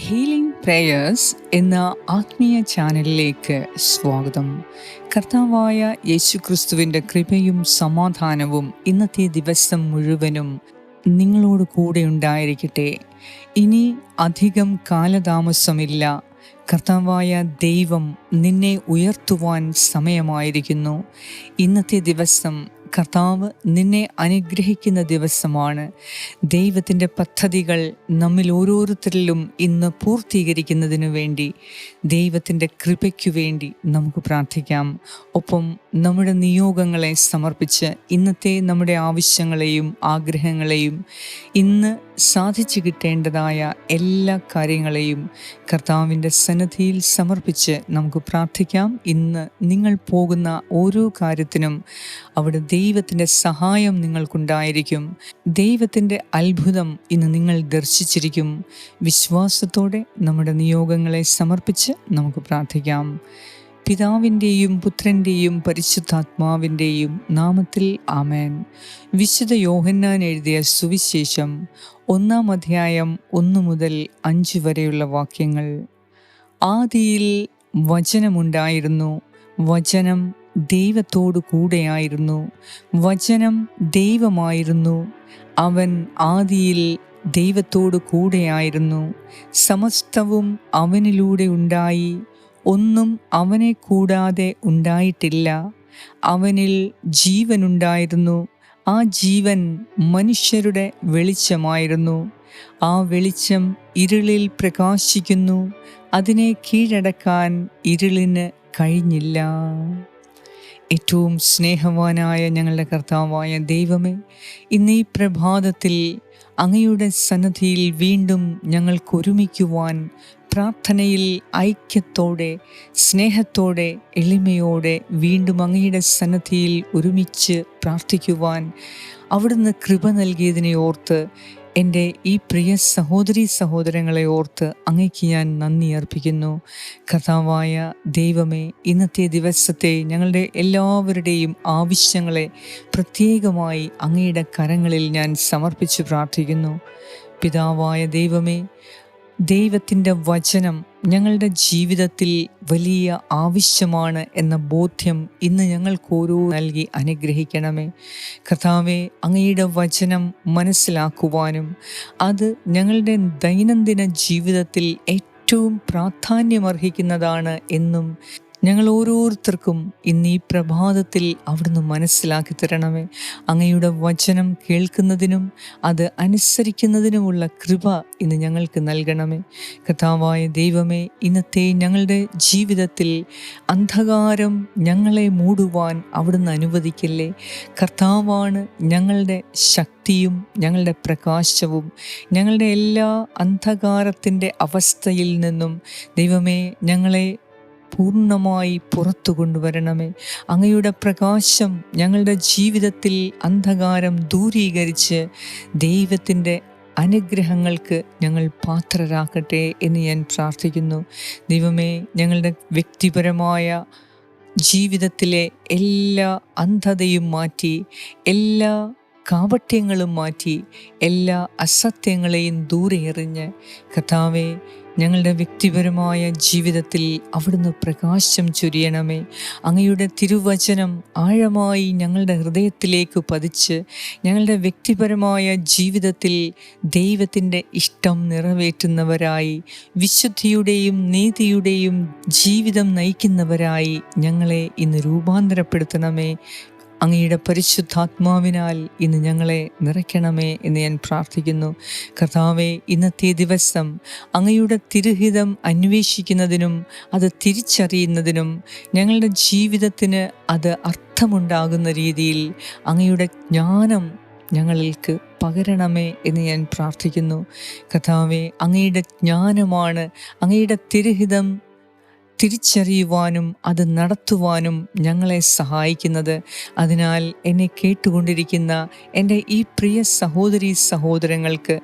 Healing prayers എന്ന ആത്മീയ ചാനലിലേക്ക് സ്വാഗതം. കർത്താവായ യേശുക്രിസ്തുവിൻ്റെ കൃപയും സമാധാനവും ഇന്നത്തെ ദിവസം മുഴുവനും നിങ്ങളോട് കൂടെ ഉണ്ടായിരിക്കട്ടെ. ഇനി അധികം കാലതാമസമില്ല. കർത്താവായ ദൈവം നിന്നെ ഉയർത്തുവാൻ സമയമായിരിക്കുന്നു. ഇന്നത്തെ ദിവസം കർത്താവ് നിന്നെ അനുഗ്രഹിക്കുന്ന ദിവസമാണ്. ദൈവത്തിൻ്റെ പദ്ധതികൾ നമ്മിൽ ഓരോരുത്തരിലും ഇന്ന് പൂർത്തീകരിക്കുന്നതിനു വേണ്ടി, ദൈവത്തിൻ്റെ കൃപയ്ക്കു വേണ്ടി നമുക്ക് പ്രാർത്ഥിക്കാം. ഒപ്പം നമ്മുടെ നിയോഗങ്ങളെ സമർപ്പിച്ച് ഇന്നത്തെ നമ്മുടെ ആവശ്യങ്ങളെയും ആഗ്രഹങ്ങളെയും ഇന്ന് സാധിച്ചു കിട്ടേണ്ടതായ എല്ലാ കാര്യങ്ങളെയും കർത്താവിൻ്റെ സന്നിധിയിൽ സമർപ്പിച്ച് നമുക്ക് പ്രാർത്ഥിക്കാം. ഇന്ന് നിങ്ങൾ പോകുന്ന ഓരോ കാര്യത്തിനും അവിടെ ദൈവത്തിൻ്റെ സഹായം നിങ്ങൾക്കുണ്ടായിരിക്കും. ദൈവത്തിൻ്റെ അത്ഭുതം ഇന്ന് നിങ്ങൾ ദർശിച്ചിരിക്കും. വിശ്വാസത്തോടെ നമ്മുടെ നിയോഗങ്ങളെ സമർപ്പിച്ച് നമുക്ക് പ്രാർത്ഥിക്കാം. പിതാവിൻ്റെയും പുത്രൻ്റെയും പരിശുദ്ധാത്മാവിൻ്റെയും നാമത്തിൽ ആമേൻ. വിശുദ്ധ യോഹന്നാൻ എഴുതിയ സുവിശേഷം 1 അധ്യായം 1 മുതൽ 5 വരെയുള്ള വാക്യങ്ങൾ. ആദിയിൽ വചനമുണ്ടായിരുന്നു, വചനം ദൈവത്തോടു കൂടെയായിരുന്നു, വചനം ദൈവമായിരുന്നു. അവൻ ആദിയിൽ ദൈവത്തോടു കൂടെയായിരുന്നു. സമസ്തവും അവനിലൂടെ ഉണ്ടായി, ഒന്നും അവനെ കൂടാതെ ഉണ്ടായിട്ടില്ല. അവനിൽ ജീവനുണ്ടായിരുന്നു, ആ ജീവൻ മനുഷ്യരുടെ വെളിച്ചമായിരുന്നു. ആ വെളിച്ചം ഇരുളിൽ പ്രകാശിക്കുന്നു, അതിനെ കീഴടക്കാൻ ഇരുളിന് കഴിഞ്ഞില്ല. ഏറ്റവും സ്നേഹവാനായ ഞങ്ങളുടെ കർത്താവായ ദൈവമേ, ഇന്ന് ഈ പ്രഭാതത്തിൽ അങ്ങയുടെ സന്നിധിയിൽ വീണ്ടും ഞങ്ങൾക്കൊരുമിക്കുവാൻ, പ്രാർത്ഥനയിൽ ഐക്യത്തോടെ സ്നേഹത്തോടെ എളിമയോടെ വീണ്ടും അങ്ങയുടെ സന്നിധിയിൽ ഒരുമിച്ച് പ്രാർത്ഥിക്കുവാൻ അവിടുന്ന് കൃപ നൽകിയതിനെ ഓർത്ത്, എൻ്റെ ഈ പ്രിയ സഹോദരീ സഹോദരങ്ങളെ ഓർത്ത് അങ്ങയ്ക്ക് ഞാൻ നന്ദി അർപ്പിക്കുന്നു. കർത്താവായ ദൈവമേ, ഇന്നത്തെ ദിവസത്തെ ഞങ്ങളുടെ എല്ലാവരുടെയും ആവശ്യങ്ങളെ പ്രത്യേകമായി അങ്ങയുടെ കരങ്ങളിൽ ഞാൻ സമർപ്പിച്ച് പ്രാർത്ഥിക്കുന്നു. പിതാവായ ദൈവമേ, ദൈവത്തിൻ്റെ വചനം ഞങ്ങളുടെ ജീവിതത്തിൽ വലിയ ആവശ്യമാണ് എന്ന ബോധ്യം ഇന്ന് ഞങ്ങൾക്കോരോ നൽകി അനുഗ്രഹിക്കണമേ. കർത്താവെ, അങ്ങയുടെ വചനം മനസ്സിലാക്കുവാനും അത് ഞങ്ങളുടെ ദൈനംദിന ജീവിതത്തിൽ ഏറ്റവും പ്രാധാന്യമർഹിക്കുന്നതാണ് എന്നും ഞങ്ങൾ ഓരോരുത്തർക്കും ഇന്ന് ഈ പ്രഭാതത്തിൽ അവിടുന്ന് മനസ്സിലാക്കി തരണമേ. അങ്ങയുടെ വചനം കേൾക്കുന്നതിനും അത് അനുസരിക്കുന്നതിനുമുള്ള കൃപ ഇന്ന് ഞങ്ങൾക്ക് നൽകണമേ. കർത്താവായ ദൈവമേ, ഇന്നത്തെ ഞങ്ങളുടെ ജീവിതത്തിൽ അന്ധകാരം ഞങ്ങളെ മൂടുവാൻ അവിടുന്ന് അനുവദിക്കല്ലേ. കർത്താവാണ് ഞങ്ങളുടെ ശക്തിയും ഞങ്ങളുടെ പ്രകാശവും. ഞങ്ങളുടെ എല്ലാ അന്ധകാരത്തിൻ്റെ അവസ്ഥയിൽ നിന്നും ദൈവമേ ഞങ്ങളെ പൂർണ്ണമായി പുറത്തു കൊണ്ടുവരണമേ. അങ്ങയുടെ പ്രകാശം ഞങ്ങളുടെ ജീവിതത്തിൽ അന്ധകാരം ദൂരീകരിച്ച് ദൈവത്തിൻ്റെ അനുഗ്രഹങ്ങൾക്ക് ഞങ്ങൾ പാത്രരാക്കട്ടെ എന്ന് ഞാൻ പ്രാർത്ഥിക്കുന്നു. ദൈവമേ, ഞങ്ങളുടെ വ്യക്തിപരമായ ജീവിതത്തിലെ എല്ലാ അന്ധതയും മാറ്റി, എല്ലാ കാപട്യങ്ങളും മാറ്റി, എല്ലാ അസത്യങ്ങളെയും ദൂരെ എറിഞ്ഞ് കർത്താവേ, ഞങ്ങളുടെ വ്യക്തിപരമായ ജീവിതത്തിൽ അവിടുന്ന് പ്രകാശം ചൊരിയണമേ. അങ്ങയുടെ തിരുവചനം ആഴമായി ഞങ്ങളുടെ ഹൃദയത്തിലേക്ക് പതിച്ച് ഞങ്ങളുടെ വ്യക്തിപരമായ ജീവിതത്തിൽ ദൈവത്തിൻ്റെ ഇഷ്ടം നിറവേറ്റുന്നവരായി, വിശുദ്ധിയുടെയും നീതിയുടെയും ജീവിതം നയിക്കുന്നവരായി ഞങ്ങളെ ഇന്ന് രൂപാന്തരപ്പെടുത്തണമേ. അങ്ങയുടെ പരിശുദ്ധാത്മാവിനാൽ ഇന്ന് ഞങ്ങളെ നിറയ്ക്കണമേ എന്ന് ഞാൻ പ്രാർത്ഥിക്കുന്നു. കർത്താവെ, ഇന്നത്തെ ദിവസം അങ്ങയുടെ തിരുഹിതം അന്വേഷിക്കുന്നതിനും അത് തിരിച്ചറിയുന്നതിനും ഞങ്ങളുടെ ജീവിതത്തിന് അത് അർത്ഥമുണ്ടാകുന്ന രീതിയിൽ അങ്ങയുടെ ജ്ഞാനം ഞങ്ങൾക്ക് പകരണമേ എന്ന് ഞാൻ പ്രാർത്ഥിക്കുന്നു. കർത്താവെ, അങ്ങയുടെ ജ്ഞാനമാണ് അങ്ങയുടെ തിരുഹിതം തിരിച്ചറിയുവാനും അത് നടത്തുവാനും ഞങ്ങളെ സഹായിക്കുന്നത്. അതിനാൽ എന്നെ കേട്ടുകൊണ്ടിരിക്കുന്ന എൻ്റെ ഈ പ്രിയ സഹോദരീ സഹോദരങ്ങൾക്ക്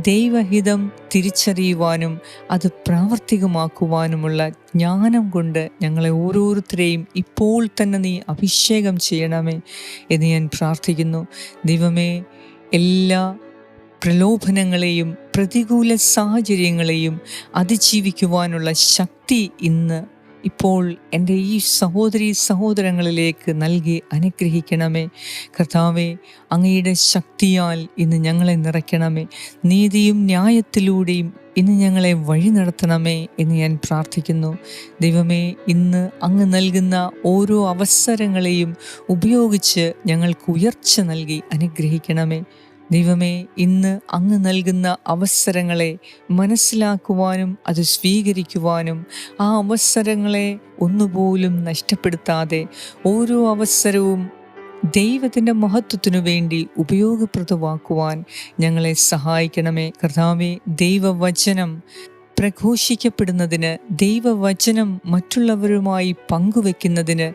ദൈവഹിതം തിരിച്ചറിയുവാനും അത് പ്രാവർത്തികമാക്കുവാനുമുള്ള ജ്ഞാനം കൊണ്ട് ഞങ്ങളെ ഓരോരുത്തരെയും ഇപ്പോൾ തന്നെ നീ അഭിഷേകം ചെയ്യണമേ എന്ന് ഞാൻ പ്രാർത്ഥിക്കുന്നു. ദൈവമേ, എല്ലാ പ്രലോഭനങ്ങളെയും പ്രതികൂല സാഹചര്യങ്ങളെയും അതിജീവിക്കുവാനുള്ള ശക്തി ഇപ്പോൾ എൻ്റെ ഈ സഹോദരീ സഹോദരങ്ങളിലേക്ക് നൽകി അനുഗ്രഹിക്കണമേ. കർത്താവേ, അങ്ങയുടെ ശക്തിയാൽ ഇന്ന് ഞങ്ങളെ നിറയ്ക്കണമേ. നീതിയും ന്യായത്തിലൂടെയും ഇന്ന് ഞങ്ങളെ വഴി നടത്തണമേ എന്ന് ഞാൻ പ്രാർത്ഥിക്കുന്നു. ദൈവമേ, ഇന്ന് അങ്ങ് നൽകുന്ന ഓരോ അവസരങ്ങളെയും ഉപയോഗിച്ച് ഞങ്ങൾക്ക് ഉയർച്ച നൽകി അനുഗ്രഹിക്കണമേ. ദൈവമേ, ഇന്ന് അങ്ങ് നൽകുന്ന അവസരങ്ങളെ മനസ്സിലാക്കുവാനും അത് സ്വീകരിക്കുവാനും ആ അവസരങ്ങളെ ഒന്നുപോലും നഷ്ടപ്പെടുത്താതെ ഓരോ അവസരവും ദൈവത്തിൻ്റെ മഹത്വത്തിനു വേണ്ടി ഉപയോഗപ്രദമാക്കുവാൻ ഞങ്ങളെ സഹായിക്കണമേ. കർത്താവേ, ദൈവവചനം പ്രഘോഷിക്കപ്പെടുന്നതിന്, ദൈവവചനം മറ്റുള്ളവരുമായി പങ്കുവെക്കുന്നതിന്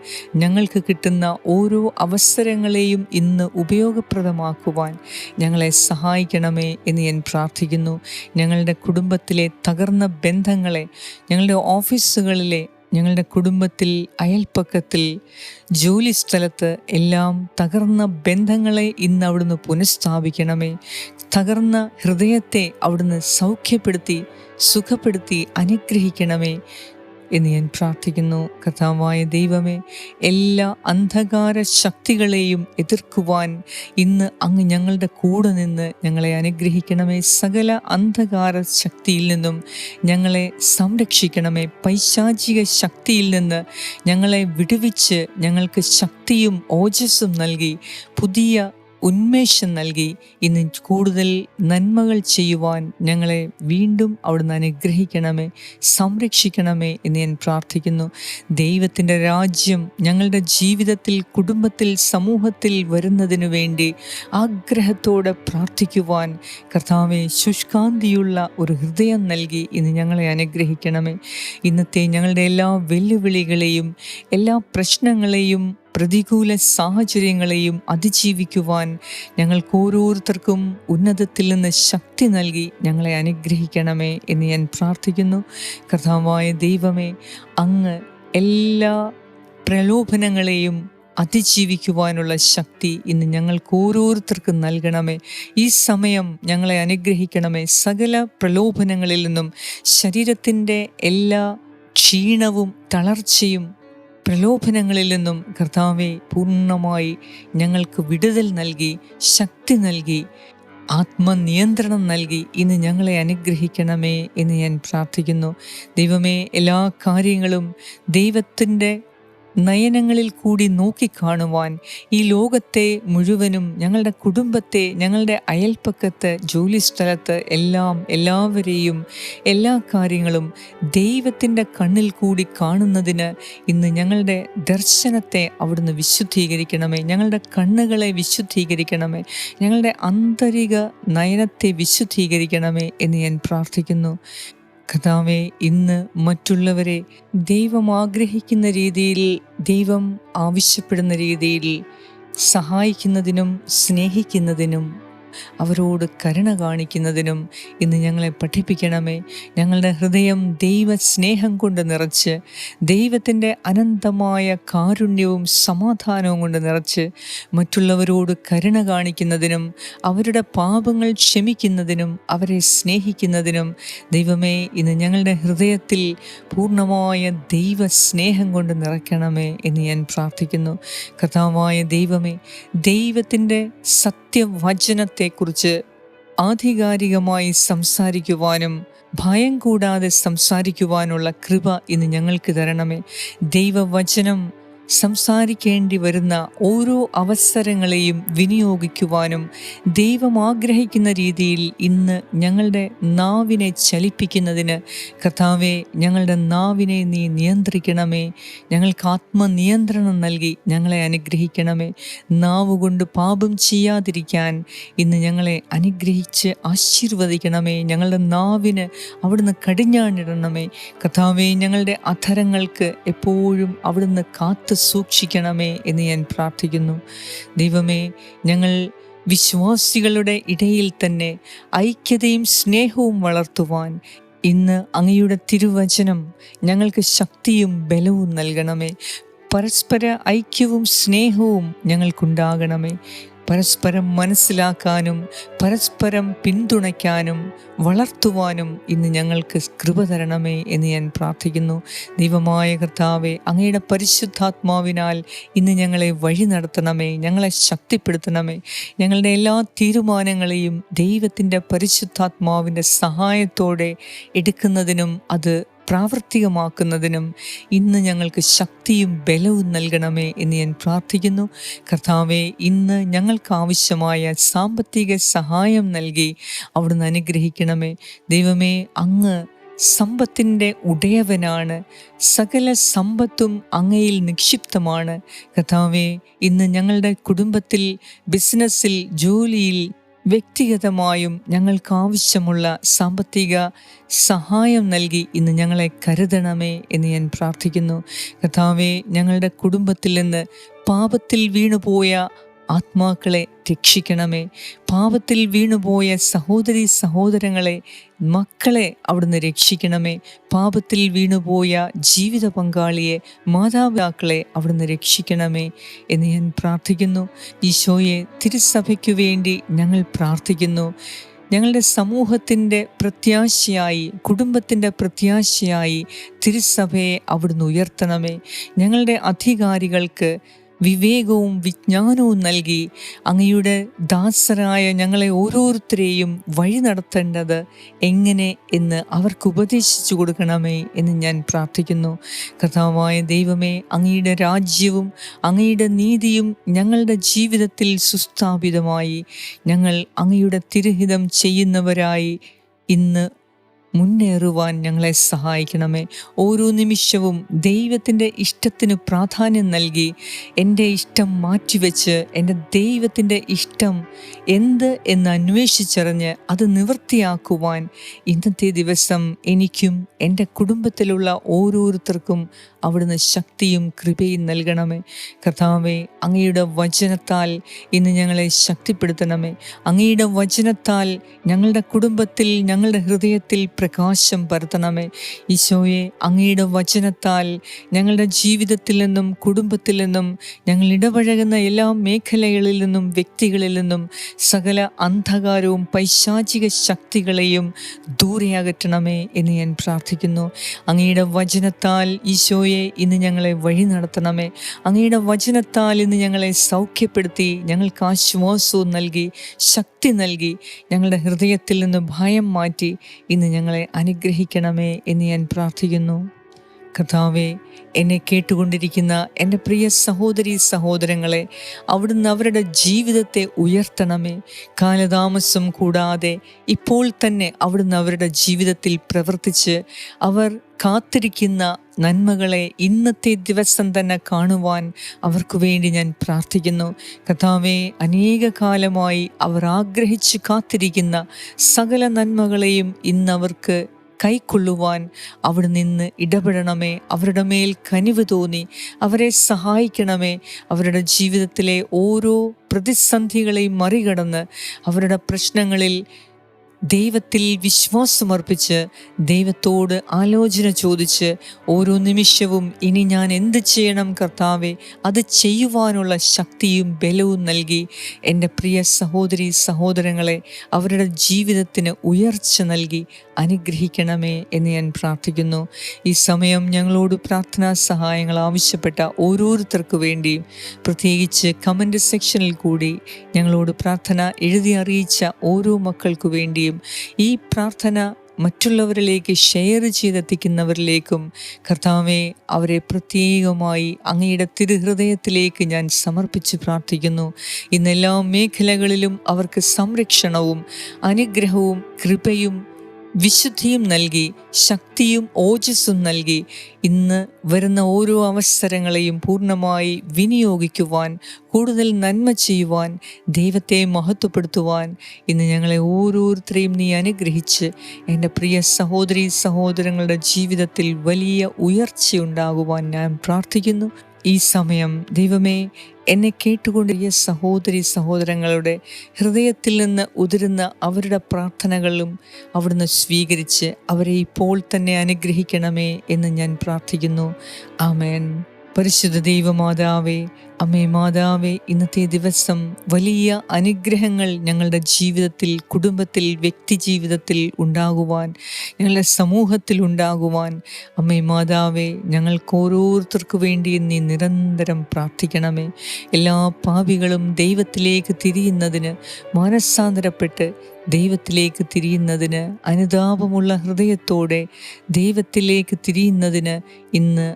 ഞങ്ങൾക്ക് കിട്ടുന്ന ഓരോ അവസരങ്ങളെയും ഇന്ന് ഉപയോഗപ്രദമാക്കുവാൻ ഞങ്ങളെ സഹായിക്കണമേ എന്ന് ഞാൻ പ്രാർത്ഥിക്കുന്നു. ഞങ്ങളുടെ കുടുംബത്തിലെ തകർന്ന ബന്ധങ്ങളെ, ഞങ്ങളുടെ ഓഫീസുകളിലെ, ഞങ്ങളുടെ കുടുംബത്തിൽ, അയൽപ്പക്കത്തിൽ, ജോലി സ്ഥലത്ത് എല്ലാം തകർന്ന ബന്ധങ്ങളെ ഇന്ന് അവിടുന്ന് പുനഃസ്ഥാപിക്കണമേ. തകർന്ന ഹൃദയത്തെ അവിടുന്ന് സൗഖ്യപ്പെടുത്തി സുഖപ്പെടുത്തി അനുഗ്രഹിക്കണമേ എന്ന് ഞാൻ പ്രാർത്ഥിക്കുന്നു. കർത്താവായ ദൈവമേ, എല്ലാ അന്ധകാര ശക്തികളെയും എതിർക്കുവാൻ ഇന്ന് അങ്ങ് ഞങ്ങളുടെ കൂടെ നിന്ന് ഞങ്ങളെ അനുഗ്രഹിക്കണമേ. സകല അന്ധകാര ശക്തിയിൽ നിന്നും ഞങ്ങളെ സംരക്ഷിക്കണമേ. പൈശാചിക ശക്തിയിൽ നിന്ന് ഞങ്ങളെ വിടുവിച്ച് ഞങ്ങൾക്ക് ശക്തിയും ഓജസ്സും നൽകി പുതിയ ഉന്മേഷം നൽകി ഇന്ന് കൂടുതൽ നന്മകൾ ചെയ്യുവാൻ ഞങ്ങളെ വീണ്ടും അവിടുന്ന് അനുഗ്രഹിക്കണമേ, സംരക്ഷിക്കണമേ എന്ന് ഞാൻ പ്രാർത്ഥിക്കുന്നു. ദൈവത്തിൻ്റെ രാജ്യം ഞങ്ങളുടെ ജീവിതത്തിൽ, കുടുംബത്തിൽ, സമൂഹത്തിൽ വരുന്നതിനു വേണ്ടി ആഗ്രഹത്തോടെ പ്രാർത്ഥിക്കുവാൻ കർത്താവെ ശുഷ്കാന്തിയുള്ള ഒരു ഹൃദയം നൽകി ഇന്ന് ഞങ്ങളെ അനുഗ്രഹിക്കണമേ. ഇന്നത്തെ ഞങ്ങളുടെ എല്ലാ വെല്ലുവിളികളെയും, എല്ലാ പ്രശ്നങ്ങളെയും, പ്രതികൂല സാഹചര്യങ്ങളെയും അതിജീവിക്കുവാൻ ഞങ്ങൾക്ക് ഓരോരുത്തർക്കും ഉന്നതത്തിൽ നിന്ന് ശക്തി നൽകി ഞങ്ങളെ അനുഗ്രഹിക്കണമേ എന്ന് ഞാൻ പ്രാർത്ഥിക്കുന്നു. കർത്താവായ ദൈവമേ, അങ്ങ് എല്ലാ പ്രലോഭനങ്ങളെയും അതിജീവിക്കുവാനുള്ള ശക്തി ഇന്ന് ഞങ്ങൾക്ക് ഓരോരുത്തർക്കും നൽകണമേ. ഈ സമയം ഞങ്ങളെ അനുഗ്രഹിക്കണമേ. സകല പ്രലോഭനങ്ങളിൽ നിന്നും, ശരീരത്തിൻ്റെ എല്ലാ ക്ഷീണവും തളർച്ചയും പ്രലോഭനങ്ങളിൽ നിന്നും കർത്താവെ പൂർണ്ണമായി ഞങ്ങൾക്ക് വിടുതൽ നൽകി, ശക്തി നൽകി, ആത്മനിയന്ത്രണം നൽകി ഇന്ന് ഞങ്ങളെ അനുഗ്രഹിക്കണമേ എന്ന് ഞാൻ പ്രാർത്ഥിക്കുന്നു. ദൈവമേ, എല്ലാ കാര്യങ്ങളും ദൈവത്തിൻ്റെ നയനങ്ങളിൽ കൂടി നോക്കിക്കാണുവാൻ, ഈ ലോകത്തെ മുഴുവനും, ഞങ്ങളുടെ കുടുംബത്തെ, ഞങ്ങളുടെ അയൽപ്പക്കത്ത്, ജോലി സ്ഥലത്ത് എല്ലാവരെയും, എല്ലാ കാര്യങ്ങളും ദൈവത്തിൻ്റെ കണ്ണിൽ കൂടി കാണുന്നതിന് ഇന്ന് ഞങ്ങളുടെ ദർശനത്തെ അവിടുന്ന് വിശുദ്ധീകരിക്കണമേ. ഞങ്ങളുടെ കണ്ണുകളെ വിശുദ്ധീകരിക്കണമേ. ഞങ്ങളുടെ ആന്തരിക നയനത്തെ വിശുദ്ധീകരിക്കണമേ എന്ന് ഞാൻ പ്രാർത്ഥിക്കുന്നു. കർത്താവേ, ഇന്ന് മറ്റുള്ളവരെ ദൈവം ആഗ്രഹിക്കുന്ന രീതിയിൽ, ദൈവം ആവശ്യപ്പെടുന്ന രീതിയിൽ സഹായിക്കുന്നതിനും സ്നേഹിക്കുന്നതിനും അവരോട് കരുണ കാണിക്കുന്നതിനും ഇന്ന് ഞങ്ങളെ പഠിപ്പിക്കണമേ. ഞങ്ങളുടെ ഹൃദയം ദൈവ സ്നേഹം കൊണ്ട് നിറച്ച്, ദൈവത്തിൻ്റെ അനന്തമായ കാരുണ്യവും സമാധാനവും കൊണ്ട് നിറച്ച് മറ്റുള്ളവരോട് കരുണ കാണിക്കുന്നതിനും അവരുടെ പാപങ്ങൾ ക്ഷമിക്കുന്നതിനും അവരെ സ്നേഹിക്കുന്നതിനും ദൈവമേ, ഇന്ന് ഞങ്ങളുടെ ഹൃദയത്തിൽ പൂർണ്ണമായ ദൈവ സ്നേഹം കൊണ്ട് നിറയ്ക്കണമേ എന്ന് ഞാൻ പ്രാർത്ഥിക്കുന്നു. കർത്താവായ ദൈവമേ, ദൈവത്തിൻ്റെ സത്യവചനത്തെക്കുറിച്ച് ആധികാരികമായി സംസാരിക്കുവാനും ഭയം കൂടാതെ സംസാരിക്കുവാനുള്ള കൃപ ഇന്ന് ഞങ്ങൾക്ക് തരണമേ. ദൈവവചനം സംസാരിക്കേണ്ടി വരുന്ന ഓരോ അവസരങ്ങളെയും വിനിയോഗിക്കുവാനും ദൈവം ആഗ്രഹിക്കുന്ന രീതിയിൽ ഇന്ന് ഞങ്ങളുടെ നാവിനെ ചലിപ്പിക്കുന്നതിന് കർത്താവേ, ഞങ്ങളുടെ നാവിനെ നീ നിയന്ത്രിക്കണമേ. ഞങ്ങൾക്ക് ആത്മനിയന്ത്രണം നൽകി ഞങ്ങളെ അനുഗ്രഹിക്കണമേ. നാവുകൊണ്ട് പാപം ചെയ്യാതിരിക്കാൻ ഇന്ന് ഞങ്ങളെ അനുഗ്രഹിച്ച് ആശീർവദിക്കണമേ. ഞങ്ങളുടെ നാവിന് അവിടുന്ന് കടിഞ്ഞാണിടണമേ. കർത്താവേ, ഞങ്ങളുടെ അധരങ്ങൾക്ക് എപ്പോഴും അവിടുന്ന് കാത്തു സൂക്ഷിക്കണമേ എന്ന് ഞാൻ പ്രാർത്ഥിക്കുന്നു. ദൈവമേ, ഞങ്ങൾ വിശ്വാസികളുടെ ഇടയിൽ തന്നെ ഐക്യതയും സ്നേഹവും വളർത്തുവാൻ ഇന്ന് അങ്ങയുടെ തിരുവചനം ഞങ്ങൾക്ക് ശക്തിയും ബലവും നൽകണമേ. പരസ്പര ഐക്യവും സ്നേഹവും ഞങ്ങൾക്കുണ്ടാകണമേ. പരസ്പരം മനസ്സിലാക്കാനും പരസ്പരം പിന്തുണയ്ക്കാനും വളർത്തുവാനും ഇന്ന് ഞങ്ങൾക്ക് കൃപ തരണമേ എന്ന് ഞാൻ പ്രാർത്ഥിക്കുന്നു. ദൈവമായ കർത്താവേ, അങ്ങയുടെ പരിശുദ്ധാത്മാവിനാൽ ഇന്ന് ഞങ്ങളെ വഴി നടത്തണമേ, ഞങ്ങളെ ശക്തിപ്പെടുത്തണമേ. ഞങ്ങളുടെ എല്ലാ തീരുമാനങ്ങളെയും ദൈവത്തിൻ്റെ പരിശുദ്ധാത്മാവിൻ്റെ സഹായത്തോടെ എടുക്കുന്നതിനും അത് പ്രാവർത്തികമാക്കുന്നതിനും ഇന്ന് ഞങ്ങൾക്ക് ശക്തിയും ബലവും നൽകണമേ എന്ന് ഞാൻ പ്രാർത്ഥിക്കുന്നു. കർത്താവെ, ഇന്ന് ഞങ്ങൾക്ക് ആവശ്യമായ സാമ്പത്തിക സഹായം നൽകി അവിടുന്ന് അനുഗ്രഹിക്കണമേ. ദൈവമേ, അങ്ങ് സമ്പത്തിൻ്റെ ഉടയവനാണ്. സകല സമ്പത്തും അങ്ങയിൽ നിക്ഷിപ്തമാണ്. കർത്താവെ, ഇന്ന് ഞങ്ങളുടെ കുടുംബത്തിൽ, ബിസിനസ്സിൽ, ജോലിയിൽ, വ്യക്തിഗതമായും ഞങ്ങൾക്ക് ആവശ്യമുള്ള സാമ്പത്തിക സഹായം നൽകി ഇന്ന് ഞങ്ങളെ കരുതണമേ എന്ന് ഞാൻ പ്രാർത്ഥിക്കുന്നു. കർത്താവേ, ഞങ്ങളുടെ കുടുംബത്തിൽ നിന്ന് പാപത്തിൽ വീണുപോയ ആത്മാക്കളെ രക്ഷിക്കണമേ. പാപത്തിൽ വീണുപോയ സഹോദരീ സഹോദരങ്ങളെ, മക്കളെ അവിടുന്ന് രക്ഷിക്കണമേ. പാപത്തിൽ വീണുപോയ ജീവിത പങ്കാളിയെ, മാതാപിതാക്കളെ അവിടുന്ന് രക്ഷിക്കണമേ എന്ന് ഞാൻ പ്രാർത്ഥിക്കുന്നു. ഈശോയെ, തിരുസഭയ്ക്കു വേണ്ടി ഞങ്ങൾ പ്രാർത്ഥിക്കുന്നു. ഞങ്ങളുടെ സമൂഹത്തിൻ്റെ പ്രത്യാശയായി, കുടുംബത്തിൻ്റെ പ്രത്യാശയായി തിരുസഭയെ അവിടുന്ന് ഉയർത്തണമേ. ഞങ്ങളുടെ അധികാരികൾക്ക് വിവേകവും വിജ്ഞാനവും നൽകി അങ്ങയുടെ ദാസരായ ഞങ്ങളെ ഓരോരുത്തരെയും വഴി നടത്തേണ്ടത് എങ്ങനെ എന്ന് അവർക്ക് ഉപദേശിച്ചു കൊടുക്കണമേ എന്ന് ഞാൻ പ്രാർത്ഥിക്കുന്നു. കർത്താവായ ദൈവമേ, അങ്ങയുടെ രാജ്യവും അങ്ങയുടെ നീതിയും ഞങ്ങളുടെ ജീവിതത്തിൽ സുസ്ഥാപിതമായി ഞങ്ങൾ അങ്ങയുടെ തിരുഹിതം ചെയ്യുന്നവരായി ഇന്ന് മുന്നേറുവാൻ ഞങ്ങളെ സഹായിക്കണമേ. ഓരോ നിമിഷവും ദൈവത്തിൻ്റെ ഇഷ്ടത്തിന് പ്രാധാന്യം നൽകി എൻ്റെ ഇഷ്ടം മാറ്റിവെച്ച് എൻ്റെ ദൈവത്തിൻ്റെ ഇഷ്ടം എന്ത് എന്ന് അന്വേഷിച്ചറിഞ്ഞ് അത് നിവൃത്തിയാക്കുവാൻ ഇന്നത്തെ ദിവസം എനിക്കും എൻ്റെ കുടുംബത്തിലുള്ള ഓരോരുത്തർക്കും അവിടുന്ന് ശക്തിയും കൃപയും നൽകണമേ. കർത്താവേ, അങ്ങയുടെ വചനത്താൽ ഇന്ന് ഞങ്ങളെ ശക്തിപ്പെടുത്തണമേ. അങ്ങയുടെ വചനത്താൽ ഞങ്ങളുടെ കുടുംബത്തിൽ, ഞങ്ങളുടെ ഹൃദയത്തിൽ പ്രകാശം പരത്തണമേ. ഈശോയെ, അങ്ങയുടെ വചനത്താൽ ഞങ്ങളുടെ ജീവിതത്തിൽ നിന്നും കുടുംബത്തിൽ നിന്നും ഞങ്ങൾ ഇടപഴകുന്ന എല്ലാ മേഖലകളിൽ നിന്നും വ്യക്തികളിൽ നിന്നും സകല അന്ധകാരവും പൈശാചിക ശക്തികളെയും ദൂരെ അകറ്റണമേ എന്ന് ഞാൻ പ്രാർത്ഥിക്കുന്നു. അങ്ങയുടെ വചനത്താൽ ഈശോയെ ഇന്ന് ഞങ്ങളെ വഴി നടത്തണമേ. അങ്ങയുടെ വചനത്താൽ ഇന്ന് ഞങ്ങളെ സൗഖ്യപ്പെടുത്തി ഞങ്ങൾക്ക് ആശ്വാസവും നൽകി ശക്തി നൽകി ഞങ്ങളുടെ ഹൃദയത്തിൽ നിന്ന് ഭയം മാറ്റി ഇന്ന് ഞങ്ങളെ അനുഗ്രഹിക്കണമേ എന്ന് ഞാൻ പ്രാർത്ഥിക്കുന്നു. കർത്താവേ, എന്നെ കേട്ടുകൊണ്ടിരിക്കുന്ന എൻ്റെ പ്രിയ സഹോദരീ സഹോദരങ്ങളെ അവിടുന്ന് അവരുടെ ജീവിതത്തെ ഉയർത്തണമേ. കാലതാമസം കൂടാതെ ഇപ്പോൾ തന്നെ അവിടുന്ന് അവരുടെ ജീവിതത്തിൽ പ്രവർത്തിച്ച് അവർ കാത്തിരിക്കുന്ന നന്മകളെ ഇന്നത്തെ ദിവസം തന്നെ കാണുവാൻ അവർക്ക് വേണ്ടി ഞാൻ പ്രാർത്ഥിക്കുന്നു. കർത്താവേ, അനേക കാലമായി അവർ ആഗ്രഹിച്ച് കാത്തിരിക്കുന്ന സകല നന്മകളെയും ഇന്നവർക്ക് കൈക്കൊള്ളുവാൻ അവിടെ നിന്ന് ഇടപെടണമേ. അവരുടെ മേൽ കനിവ് തോന്നി അവരെ സഹായിക്കണമേ. അവരുടെ ജീവിതത്തിലെ ഓരോ പ്രതിസന്ധികളെയും മറികടന്ന് അവരുടെ പ്രശ്നങ്ങളിൽ ദൈവത്തിൽ വിശ്വാസമർപ്പിച്ച് ദൈവത്തോട് ആലോചന ചോദിച്ച് ഓരോ നിമിഷവും ഇനി ഞാൻ എന്ത് ചെയ്യണം കർത്താവേ, അത് ചെയ്യുവാനുള്ള ശക്തിയും ബലവും നൽകി എൻ്റെ പ്രിയ സഹോദരീ സഹോദരങ്ങളെ അവരുടെ ജീവിതത്തിന് ഉയർച്ച നൽകി അനുഗ്രഹിക്കണമേ എന്ന് ഞാൻ പ്രാർത്ഥിക്കുന്നു. ഈ സമയം ഞങ്ങളോട് പ്രാർത്ഥനാ സഹായങ്ങൾ ആവശ്യപ്പെട്ട ഓരോരുത്തർക്കു വേണ്ടിയും പ്രത്യേകിച്ച് കമൻറ്റ് സെക്ഷനിൽ കൂടി ഞങ്ങളോട് പ്രാർത്ഥന എഴുതി അറിയിച്ച ഓരോ മക്കൾക്കു വേണ്ടിയും ഈ പ്രാർത്ഥന മറ്റുള്ളവരിലേക്ക് ഷെയർ ചെയ്തെത്തിക്കുന്നവരിലേക്കും കർത്താവേ അവരെ പ്രത്യേകമായി അങ്ങയുടെ തിരുഹൃദയത്തിലേക്ക് ഞാൻ സമർപ്പിച്ച് പ്രാർത്ഥിക്കുന്നു. ഇന്നെല്ലാ മേഖലകളിലും അവർക്ക് സംരക്ഷണവും അനുഗ്രഹവും കൃപയും വിശുദ്ധിയും നൽകി ശക്തിയും ഓജസ്സും നൽകി ഇന്ന് വരുന്ന ഓരോ അവസരങ്ങളെയും പൂർണ്ണമായി വിനിയോഗിക്കുവാൻ, കൂടുതൽ നന്മ ചെയ്യുവാൻ, ദൈവത്തെ മഹത്വപ്പെടുത്തുവാൻ ഇന്ന് ഞങ്ങളെ ഓരോരുത്തരെയും നീ അനുഗ്രഹിച്ച് എൻ്റെ പ്രിയ സഹോദരീ സഹോദരങ്ങളുടെ ജീവിതത്തിൽ വലിയ ഉയർച്ചയുണ്ടാകുവാൻ ഞാൻ പ്രാർത്ഥിക്കുന്നു. ഈ സമയം ദൈവമേ, എന്നെ കേട്ടുകൊണ്ടിരിക്കുന്ന സഹോദരി സഹോദരങ്ങളുടെ ഹൃദയത്തിൽ നിന്ന് ഉതിരുന്ന അവരുടെ പ്രാർത്ഥനകളും അവിടുന്ന് സ്വീകരിച്ച് അവരെ ഇപ്പോൾ തന്നെ അനുഗ്രഹിക്കണമേ എന്ന് ഞാൻ പ്രാർത്ഥിക്കുന്നു. ആമേൻ. പരിശുദ്ധ ദൈവമാതാവേ, അമ്മേ മാതാവേ, ഇന്നത്തെ ദിവസം വലിയ അനുഗ്രഹങ്ങൾ ഞങ്ങളുടെ ജീവിതത്തിൽ, കുടുംബത്തിൽ, വ്യക്തി ജീവിതത്തിൽ ഉണ്ടാകുവാൻ, ഞങ്ങളുടെ സമൂഹത്തിൽ ഉണ്ടാകുവാൻ അമ്മേ മാതാവേ, ഞങ്ങൾക്ക് ഓരോരുത്തർക്ക് വേണ്ടി നീ നിരന്തരം പ്രാർത്ഥിക്കണമേ. എല്ലാ പാപികളും ദൈവത്തിലേക്ക് തിരിയുന്നതിന്, മാനസാന്തരപ്പെട്ട് ദൈവത്തിലേക്ക് തിരിയുന്നതിന്, അനുതാപമുള്ള ഹൃദയത്തോടെ ദൈവത്തിലേക്ക് തിരിയുന്നതിന് ഇന്ന്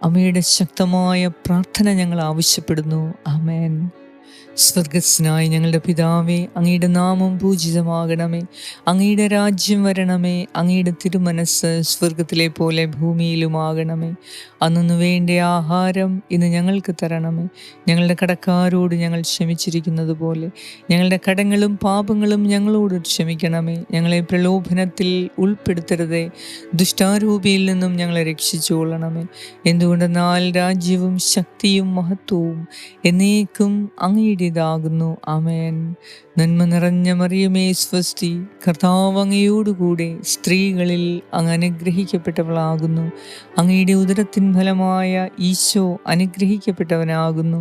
അമ്മയുടെ ശക്തമായ പ്രാർത്ഥന ഞങ്ങൾ ആവശ്യപ്പെടുന്നു. ആമേൻ. സ്വർഗസ്നായ ഞങ്ങളുടെ പിതാവേ, അങ്ങയുടെ നാമം പൂജിതമാകണമേ, അങ്ങയുടെ രാജ്യം വരണമേ, അങ്ങയുടെ തിരുമനസ് സ്വർഗത്തിലെ പോലെ ഭൂമിയിലുമാകണമേ. അന്നു വേണ്ട ആഹാരം ഇന്ന് ഞങ്ങൾക്ക് തരണമേ. ഞങ്ങളുടെ കടക്കാരോട് ഞങ്ങൾ ക്ഷമിച്ചിരിക്കുന്നത് പോലെ ഞങ്ങളുടെ കടങ്ങളും പാപങ്ങളും ഞങ്ങളോട് ക്ഷമിക്കണമേ. ഞങ്ങളെ പ്രലോഭനത്തിൽ ഉൾപ്പെടുത്തരുതേ, ദുഷ്ടാരൂപിയിൽ നിന്നും ഞങ്ങളെ രക്ഷിച്ചുകൊള്ളണമേ. എന്തുകൊണ്ടെന്നാൽ രാജ്യവും ശക്തിയും മഹത്വവും എന്നേക്കും അങ്ങയുടേതാകുന്നു. ആമേൻ. നന്മ നിറഞ്ഞ മറിയമേ സ്വസ്തി, കർത്താവ് അങ്ങയോടുകൂടെ സ്ത്രീകളിൽ അങ്ങ് അനുഗ്രഹിക്കപ്പെട്ടവളാകുന്നു. അങ്ങയുടെ ഉദരത്തിൻ ഫലമായ ഈശോ അനുഗ്രഹിക്കപ്പെട്ടവനാകുന്നു.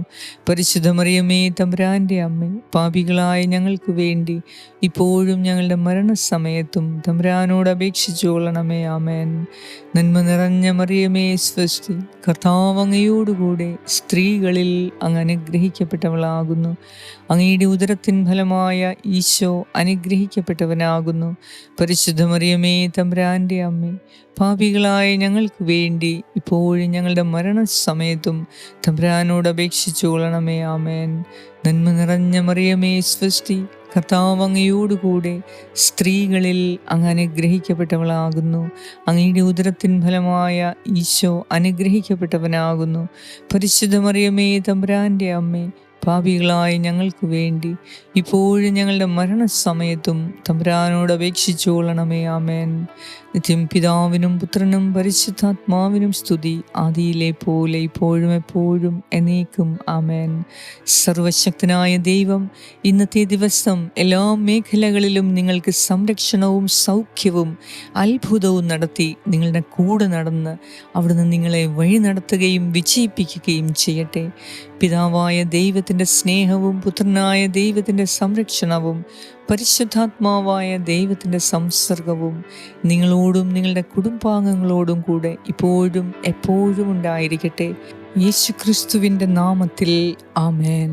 പരിശുദ്ധ മറിയമേ തമ്പുരാൻ്റെ അമ്മേ, പാപികളായ ഞങ്ങൾക്ക് വേണ്ടി ഇപ്പോഴും ഞങ്ങളുടെ മരണസമയത്തും തമ്പുരാനോട് അപേക്ഷിച്ചുകൊള്ളണമേ. ആമേൻ. നന്മ നിറഞ്ഞ മറിയമേ സ്വസ്തി, കർത്താവ് അങ്ങയോടുകൂടെ സ്ത്രീകളിൽ അങ്ങ് അനുഗ്രഹിക്കപ്പെട്ടവളാകുന്നു. അങ്ങയുടെ ഉദരത്തിൻ ഫലമായ ഈശോ അനുഗ്രഹിക്കപ്പെട്ടവനാകുന്നു. പരിശുദ്ധ മറിയമേ തമ്പുരാൻ്റെ അമ്മേ, പാപികളായ ഞങ്ങൾക്ക് വേണ്ടി ഇപ്പോഴും ഞങ്ങളുടെ മരണസമയത്തും തമ്പുരാനോട് അപേക്ഷിച്ചുകൊള്ളണമേ. ആമേൻ. നന്മ നിറഞ്ഞ മറിയമേ സ്വസ്തി, കർത്താവ് അങ്ങയോടുകൂടെ സ്ത്രീകളിൽ അങ്ങ് അനുഗ്രഹിക്കപ്പെട്ടവളാകുന്നു. അങ്ങയുടെ ഉദരത്തിൻ ഫലമായ ഈശോ അനുഗ്രഹിക്കപ്പെട്ടവനാകുന്നു. പരിശുദ്ധ മറിയമേ തമ്പുരാൻ്റെ അമ്മേ, പാപികളായ ഞങ്ങൾക്ക് വേണ്ടി ഇപ്പോഴും ഞങ്ങളുടെ മരണസമയത്തും തമ്പുരാനോട് അപേക്ഷിച്ചുകൊള്ളണമേ. ആമേൻ. നിത്യം പിതാവിനും പുത്രനും പരിശുദ്ധാത്മാവിനും സ്തുതി, ആദിയിലെ പോലെ ഇപ്പോഴും എപ്പോഴും എന്നേക്കും. ആമേൻ. സർവശക്തനായ ദൈവം ഇന്നത്തെ ദിവസം എല്ലാ മേഖലകളിലും നിങ്ങൾക്ക് സംരക്ഷണവും സൗഖ്യവും അത്ഭുതവും നടത്തി നിങ്ങളുടെ കൂടെ നടന്ന് അവിടുന്ന് നിങ്ങളെ വഴി നടത്തുകയും വിജയിപ്പിക്കുകയും ചെയ്യട്ടെ. പിതാവായ ദൈവത്തിൻ്റെ സ്നേഹവും പുത്രനായ ദൈവത്തിൻ്റെ സംരക്ഷണവും പരിശുദ്ധാത്മാവായ ദൈവത്തിൻ്റെ സംസർഗവും നിങ്ങളോടും നിങ്ങളുടെ കുടുംബാംഗങ്ങളോടും കൂടെ ഇപ്പോഴും എപ്പോഴും ഉണ്ടായിരിക്കട്ടെ. യേശുക്രിസ്തുവിൻ്റെ നാമത്തിൽ. ആമേൻ.